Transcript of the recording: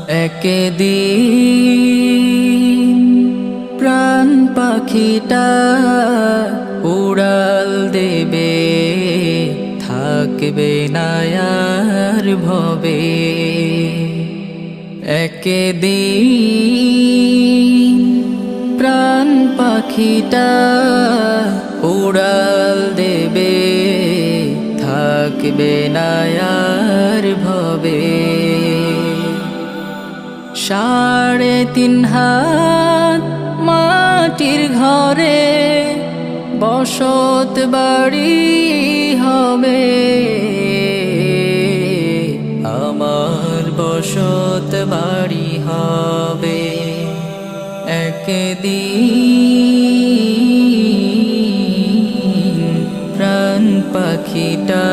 একদিন প্রাণ পাখিটা উড়াল দেবে, থাকবে না আর ভবে। একদিন প্রাণ পাখিটা উড়াল দেবে, থাকবে না আর ভবে। 3.5 হাত মাটির ঘরে বসত বাড়ি হবে, আমার বসত বাড়ি হবে। একদিন প্রাণ পাখিটা